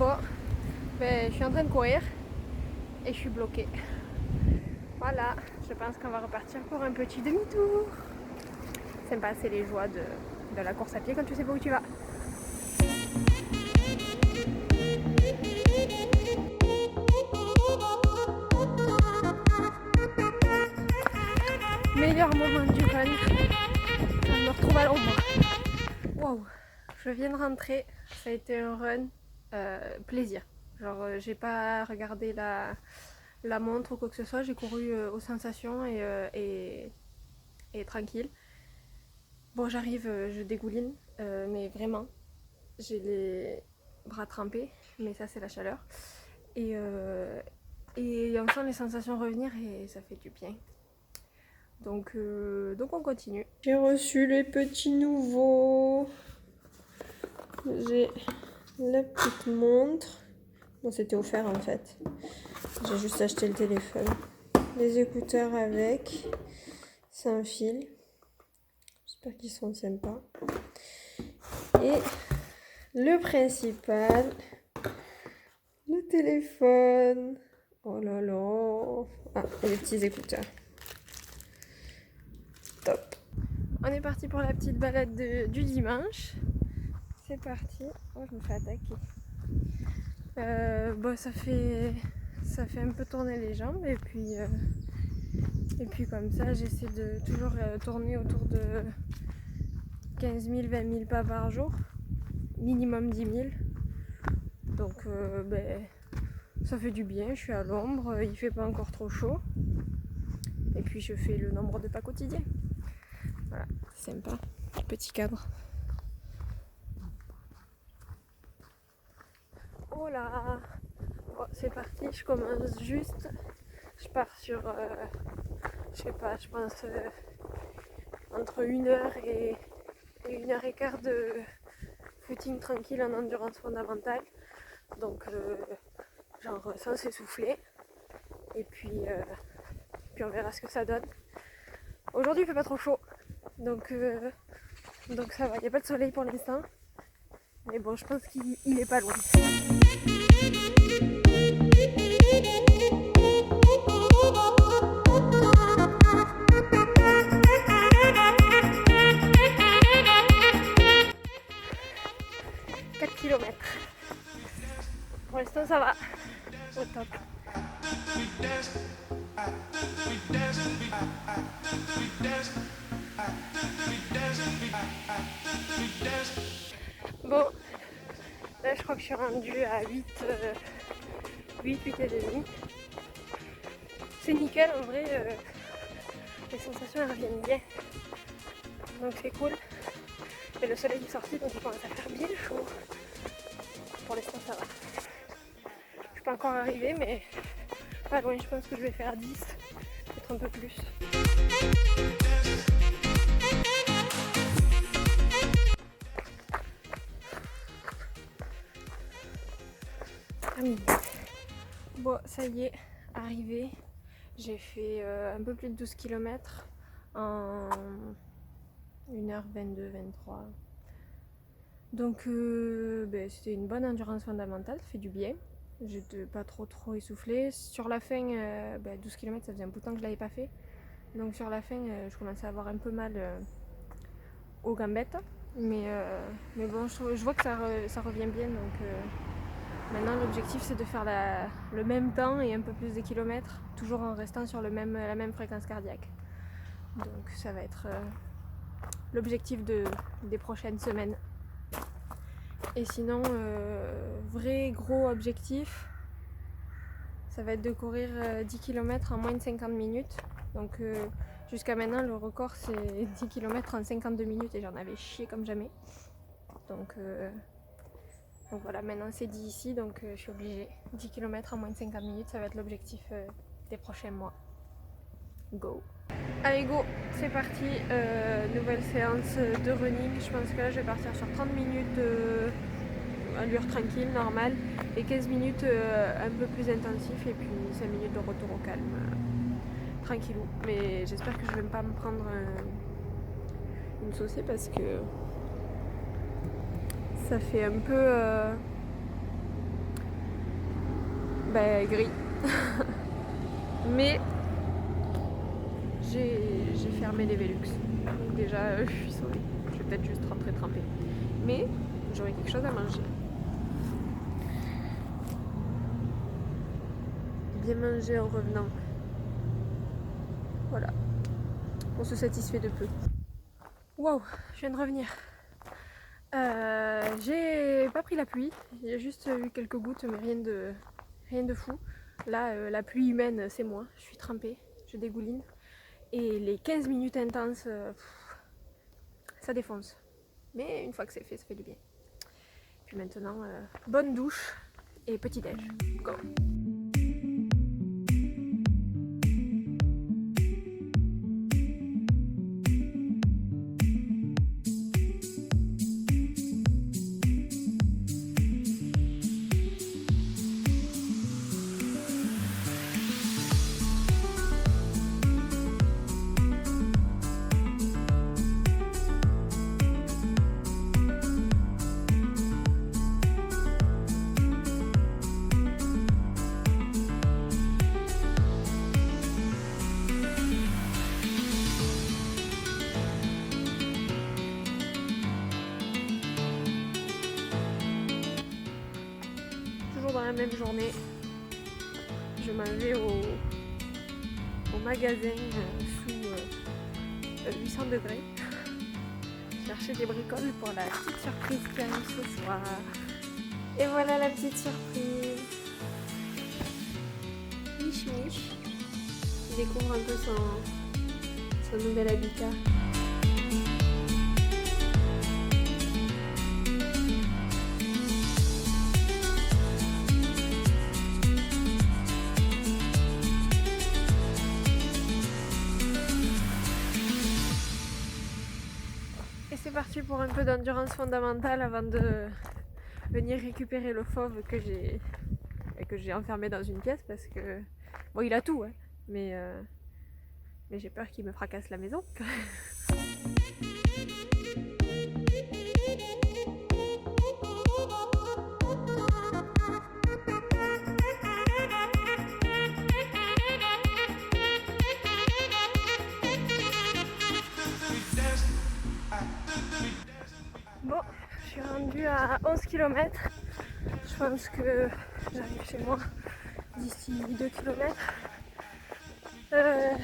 Bon, ben, je suis en train de courir et je suis bloquée. Voilà, je pense qu'on va repartir pour un petit demi-tour. Sympa, c'est les joies de la course à pied quand tu sais pas où tu vas. Meilleur moment du run, quand je me retrouve à l'ombre. Waouh, je viens de rentrer, ça a été un run plaisir. Genre j'ai pas regardé la montre ou quoi que ce soit, j'ai couru aux sensations et tranquille. Bon, j'arrive, je dégouline, mais vraiment, j'ai les bras trempés, mais ça c'est la chaleur. Et on sent les sensations revenir et ça fait du bien. Donc on continue. J'ai reçu les petits nouveaux. J'ai la petite montre. Bon, c'était offert en fait. J'ai juste acheté le téléphone. Les écouteurs avec. Sans fil. J'espère qu'ils sont sympas. Et le principal, le téléphone. Oh là là. Ah, et les petits écouteurs. Top. On est parti pour la petite balade du dimanche. C'est parti. Oh, je me fais attaquer. Bon, ça fait un peu tourner les jambes et puis comme ça, j'essaie de toujours tourner autour de 15 000, 20 000 pas par jour, minimum 10 000. Donc, ça fait du bien. Je suis à l'ombre, il fait pas encore trop chaud. Et puis, je fais le nombre de pas quotidiens. Voilà, c'est sympa. Petit cadre. Oh là! Bon, c'est parti, je commence juste. Je pars sur, je sais pas, je pense entre 1 heure et 1 heure et quart de footing tranquille en endurance fondamentale. Donc, genre sans s'essouffler. Et puis on verra ce que ça donne. Aujourd'hui, il fait pas trop chaud. Donc ça va, il n'y a pas de soleil pour l'instant. Mais bon, je pense qu'il est pas loin. 4 kilomètres. Pour l'instant, ça va. Au top. Bon, là je crois que je suis rendue à 8 et demi. C'est nickel en vrai, les sensations elles reviennent bien. Donc c'est cool. Et le soleil est sorti donc il commence à faire bien chaud. Pour l'instant ça va. Je suis pas encore arrivée mais pas loin, je pense que je vais faire 10, peut-être un peu plus. Bon, ça y est, arrivé. J'ai fait un peu plus de 12 km en 1h22, 23. Donc c'était une bonne endurance fondamentale, ça fait du bien. J'étais pas trop essoufflée. Sur la fin, 12 km ça faisait un bout de temps que je l'avais pas fait. Donc sur la fin, je commençais à avoir un peu mal aux gambettes. Mais bon, je vois que ça revient bien. Donc maintenant l'objectif c'est de faire le même temps et un peu plus de kilomètres, toujours en restant sur la même fréquence cardiaque. Donc ça va être l'objectif des prochaines semaines. Et sinon, vrai gros objectif, ça va être de courir 10 km en moins de 50 minutes. Donc jusqu'à maintenant, le record c'est 10 km en 52 minutes et j'en avais chié comme jamais. Donc voilà, maintenant c'est dit ici, donc je suis obligée. 10 km en moins de 50 minutes, ça va être l'objectif des prochains mois. Go! Allez go, c'est parti, nouvelle séance de running. Je pense que là je vais partir sur 30 minutes allure tranquille, normale, et 15 minutes un peu plus intensif, et puis 5 minutes de retour au calme, tranquillou. Mais j'espère que je vais pas me prendre une saucée parce que ça fait un peu Ben gris. Mais j'ai fermé les Velux. Donc déjà je suis sauvée. Je vais peut-être juste rentrer trempée. Mais j'aurai quelque chose à manger. Bien manger en revenant. Voilà. On se satisfait de peu. Waouh, je viens de revenir. J'ai pas pris la pluie. Il y a juste eu quelques gouttes, mais rien de fou. Là, la pluie humaine, c'est moi. Je suis trempée, je dégouline. Et les 15 minutes intenses, ça défonce. Mais une fois que c'est fait, ça fait du bien. Puis maintenant, bonne douche et petit déj. Go! Toujours dans la même journée, je m'en vais au magasin sous 800 degrés chercher des bricoles pour la petite surprise qui arrive ce soir. Et voilà la petite surprise. Mich Mich, il découvre un peu son nouvel habitat. Et c'est parti pour un peu d'endurance fondamentale avant de venir récupérer le fauve que j'ai enfermé dans une pièce parce que bon, il a tout, hein, mais j'ai peur qu'il me fracasse la maison. Bon, je suis rendue à 11 km. Je pense que j'arrive chez moi d'ici 2 km.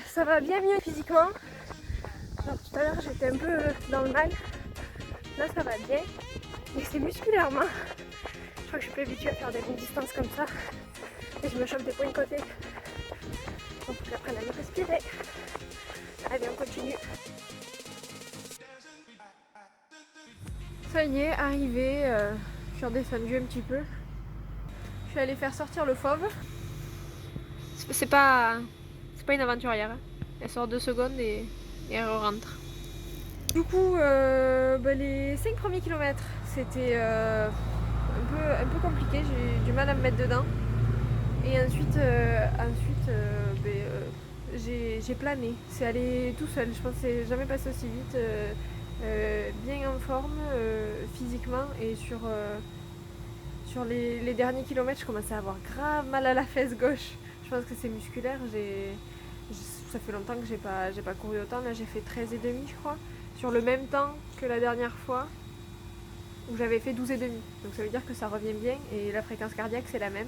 Ça va bien mieux physiquement. Alors, tout à l'heure j'étais un peu dans le mal. Là ça va bien. Mais c'est musculairement. Je crois que je suis pas habituée à faire des longues distances comme ça. Et je me chope des points de côté. Donc faut que j'apprenne à me respirer. Allez, on continue. Ça y est, arrivé. Je suis redescendue un petit peu. Je suis allée faire sortir le fauve. C'est pas une aventurière. Hein. Elle sort 2 secondes et elle rentre. Du coup, les 5 premiers kilomètres, c'était un peu compliqué. J'ai eu du mal à me mettre dedans. Et ensuite, j'ai plané. C'est allé tout seul. Je pense que c'est jamais passé aussi vite. Bien en forme physiquement et sur les derniers kilomètres, je commençais à avoir grave mal à la fesse gauche. Je pense que c'est musculaire. Ça fait longtemps que j'ai pas couru autant. Là, j'ai fait 13,5 je crois, sur le même temps que la dernière fois où j'avais fait 12,5. Donc ça veut dire que ça revient bien et la fréquence cardiaque c'est la même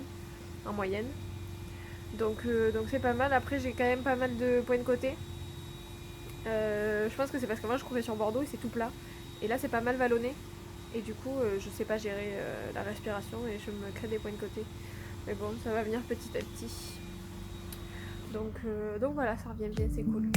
en moyenne. Donc c'est pas mal. Après, j'ai quand même pas mal de points de côté. Je pense que c'est parce que moi je courais sur Bordeaux et c'est tout plat. Et là c'est pas mal vallonné. Et du coup je sais pas gérer la respiration et je me crée des points de côté. Mais bon, ça va venir petit à petit. Donc voilà, ça revient bien, c'est cool.